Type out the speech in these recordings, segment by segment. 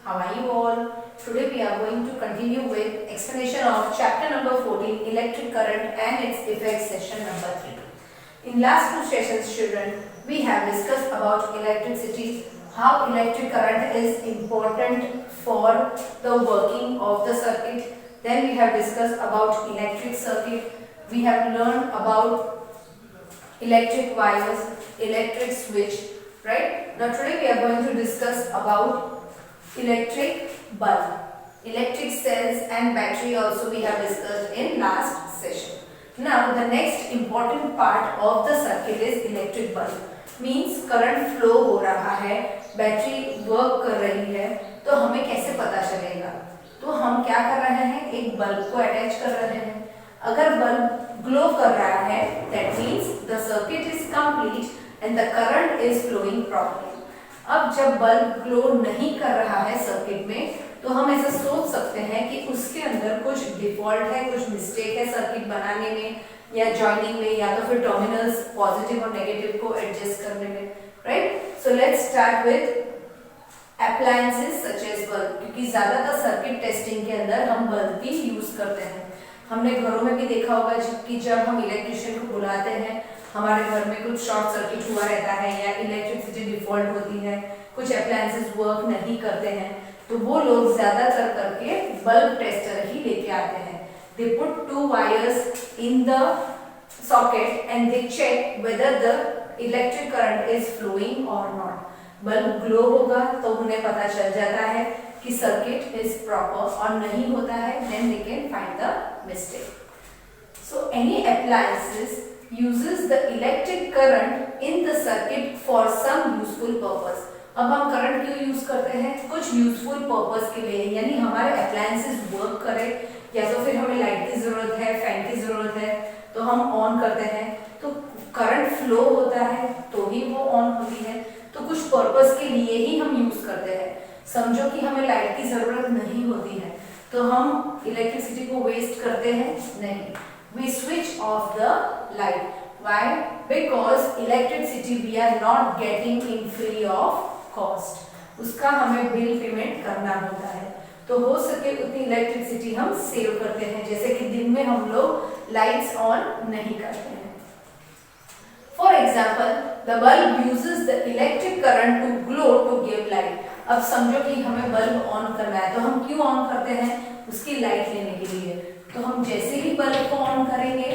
How are you all? Today we are going to continue with explanation of chapter number 14, electric current and its effects, session number 3. In last two sessions, children, we have discussed about electricity, how electric current is important for the working of the circuit. Then we have discussed about electric circuit. We have learned about electric wires, electric switch, right? Now today we are going to discuss about electric bulb, electric cells and battery also we have discussed in last session. Now the next important part of the circuit is electric bulb. Means current flow हो रहा है, battery work कर रही है, तो हमें कैसे पता चलेगा? तो हम क्या कर रहे हैं, एक बल्ब को अटैच कर रहे हैं. अगर बल्ब ग्लो कर रहा है, that means the circuit is complete and the current is flowing properly. अब जब बल्ब ग्लो नहीं कर रहा है सर्किट में, तो हम ऐसा सोच सकते हैं कि उसके अंदर कुछ डिफॉल्ट है, कुछ मिस्टेक है सर्किट बनाने में या जॉइनिंग में, या तो फिर टर्मिनल्स पॉजिटिव और नेगेटिव को एडजस्ट करने में, right? So let's start with appliances such as bulb, क्योंकि ज्यादातर सर्किट टेस्टिंग के अंदर हम बल्ब भी यूज करते हैं. हमने घरों में भी देखा होगा कि जब हम इलेक्ट्रिशियन को बुलाते हैं, हमारे घर में कुछ शॉर्ट सर्किट हुआ रहता है या इलेक्ट्रिसिटी डिफॉल्ट होती है, कुछ अप्लायंसेस वर्क नहीं करते हैं, तो वो लोग ज्यादातर करके बल्ब टेस्टर ही लेके आते हैं. They put 2 wires in the socket and they check whether the electric current is flowing or not. Bulb glow होगा तो उन्हें पता चल जाता है कि सर्किट इज प्रॉपर, और नहीं होता है then they can find the mistake. So any appliances uses the electric current in the circuit for some useful purpose. अब हम करंट क्यों यूज करते हैं? कुछ यूजफुल पर्पस के लिए, यानी हमारे अप्लायंसेस वर्क करे, या तो फिर हमें लाइट की जरूरत है, फैन की जरूरत है, तो हम ऑन करते हैं, तो करंट फ्लो होता है तो ही वो ऑन होती है. तो कुछ पर्पस के लिए ही हम यूज करते हैं. समझो कि हमें लाइट की जरूरत नहीं होती है, तो हम इलेक्ट्रिसिटी को वेस्ट करते हैं नहीं. We switch off the light. Why? Because electricity we are not getting in free of cost. उसका हमें बिल पेमेंट करना होता है, तो हो सके उतनी इलेक्ट्रिसिटी हम सेव करते हैं, जैसे कि दिन में हम लोग लाइट्स ऑन नहीं करते हैं. For example, the bulb uses the electric current to glow to give light. अब समझो कि हमें बल्ब ऑन करना है, तो हम क्यों ऑन करते हैं? उसकी लाइट लेने के लिए. तो हम जैसे ही बल्ब को ऑन करेंगे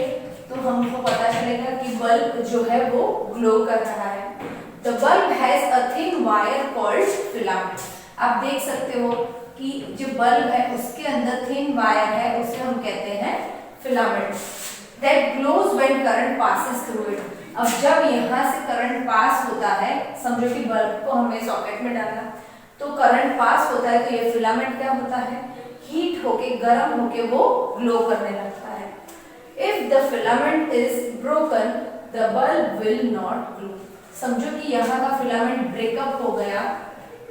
तो हमको पता चलेगा कि बल्ब जो है वो ग्लो कर रहा है. The bulb has a thin wire called filament. आप देख सकते हो कि जो बल्ब है उसके अंदर थिन वायर है, उसे हम कहते हैं filament. That glows when current passes through it. अब जब यहाँ से करंट पास होता है, समझो कि बल्ब को हमने सॉकेट में डाला, तो करंट पास होता है, तो ये फिलामेंट क्या होता है? हीट होके, गर्म होके वो ग्लो करने लगता है. If the filament is broken the bulb will not glow. समझो कि यहाँ का फिलामेंट ब्रेकअप हो गया,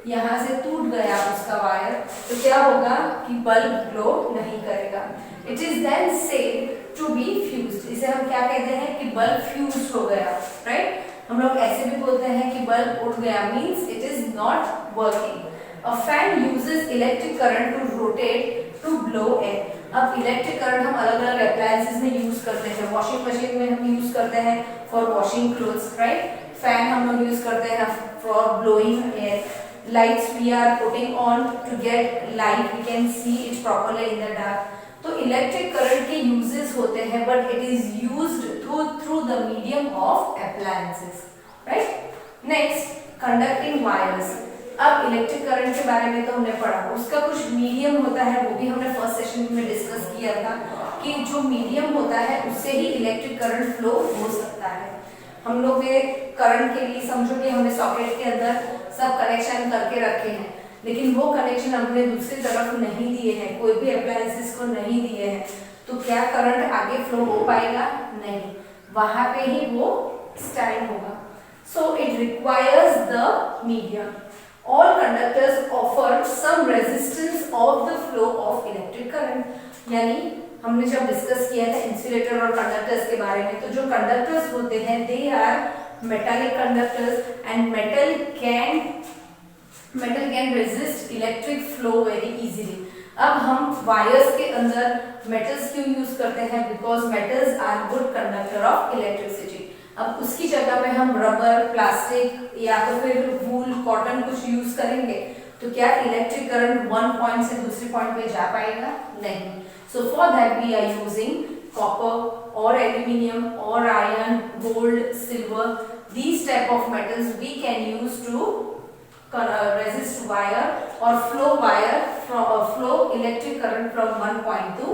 यहाँ से टूट गया उसका वायर, तो क्या होगा कि बल्ब ग्लो नहीं करेगा. It is then said to be fused. इसे हम क्या कहते हैं कि बल्ब फ्यूज हो गया, राइट? हम लोग ऐसे भी बोलते हैं कि बल्ब उड़ गया, means it is not working. A fan uses electric current to rotate to blow air. अब इलेक्ट्रिक करंट हम अलग अलग अप्लायंसेस में यूज करते हैं. वॉशिंग मशीन में हम यूज करते हैं for washing clothes, right? Fan हम लोग यूज करते हैं for blowing air. Lights we are putting on to get light, we can see it properly in the dark. तो इलेक्ट्रिक करंट के यूजेस होते हैं, but it is used through the medium of appliances, right? Next, conducting wires. अब electric current के बारे में तो हमने पढ़ा, उसका कुछ मीडियम होता है, वो भी हमने फर्स्ट सेशन में डिस्कस किया था कि जो मीडियम होता है उससे ही इलेक्ट्रिक करंट फ्लो हो सकता है. हम लोग के करंट के लिए समझो कि हमने सॉकेट के अंदर सब कनेक्शन करके रखे हैं, लेकिन वो कनेक्शन हमने दूसरी तरफ नहीं दिए हैं, कोई भी अप्लायंसेस को नहीं दिए हैं, तो क्या करंट आगे फ्लो हो पाएगा? नहीं, वहां पे ही वो स्टैंड होगा. So it requires the medium. All conductors offer some resistance of the flow of electric current. यानी हमने जब डिस्कस किया था इंसुलेटर और कंडक्टर्स के बारे में, तो जो कंडक्टर्स होते हैं they are metallic conductors and metal can resist electric flow flow very easily. अब हम वायर्स के अंदर मेटल्स क्यों यूज करते हैं? Because metals are good conductor of electricity. अब उसकी जगह पे हम रबर, प्लास्टिक या तो फिर वूल, कॉटन कुछ यूज करेंगे तो क्या इलेक्ट्रिक करंट वन पॉइंट से दूसरे पॉइंट पे जा पाएगा? नहीं. So for that we are using copper और एल्यूमिनियम और iron, gold, silver. These type of metals we can use to resist wire or flow electric current from one point to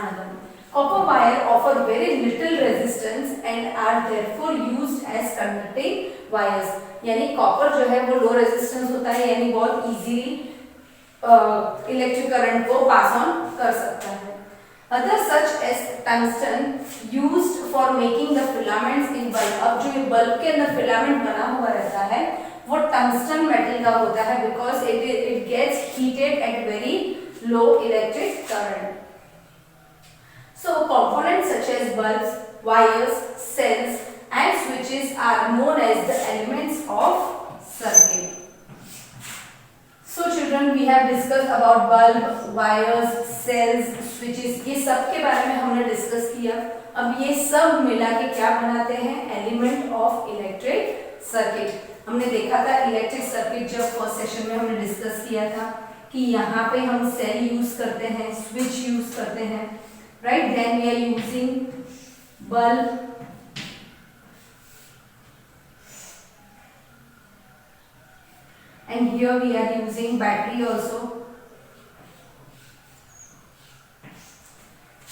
another. Copper wire offer very little resistance and are therefore used as conducting wires. यानी copper जो है वो low resistance होता है, यानी बहुत easily electric current को pass on कर सकता है. Others such as tungsten used for making the filaments in bulb. अब जो ये बल्ब के अंदर फिलामेंट बना हुआ रहता है वो टंगस्टन मेटल का होता है because it gets heated at very low electric current. So components such as bulbs, wires, cells and switches are known as the elements of circuit. So children, we have discussed about bulb, wires, cells, switches. ये सब के बारे में हमने discuss किया. अब ये सब मिला के क्या बनाते हैं? Element of electric circuit. हमने देखा था इलेक्ट्रिक सर्किट जब फर्स्ट सेशन में हमने डिस्कस किया था कि यहाँ पे हम सेल यूज करते हैं, स्विच यूज करते हैं, right. Then we are using bulb, and here we are using battery also.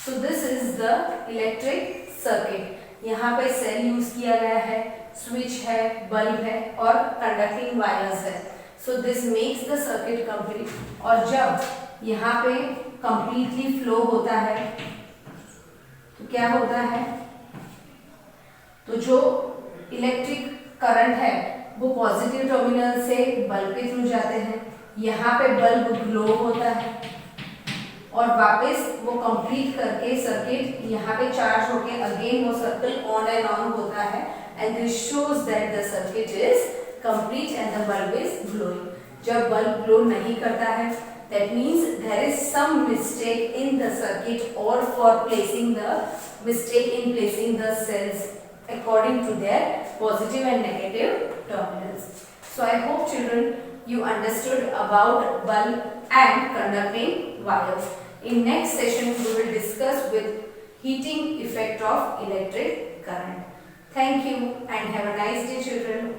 So this is the electric circuit. यहाँ पे सेल यूज किया गया है, स्विच है, बल्ब है और कंडक्टिंग वायर्स है. So this makes the circuit complete. और जब यहाँ पे completely flow होता है तो क्या होता है? तो जो इलेक्ट्रिक करंट है वो पॉजिटिव टर्मिनल से बल्ब के थ्रू जाते हैं. यहाँ पे बल्ब ग्लो होता है और वापस वो कंप्लीट करके सर्किट यहाँ पे चार्ज होके अगेन वो सर्कल ऑन एंड ऑन होता है. And this shows that the circuit is complete and the bulb is glowing. जब बल्ब ग्लो नहीं करता है that means there is some mistake in the circuit or for placing the mistake in placing the cells according to their positive and negative terminals. So I hope children you understood about bulb and conducting wires. In next session we will discuss with heating effect of electric current. Thank you and have a nice day children.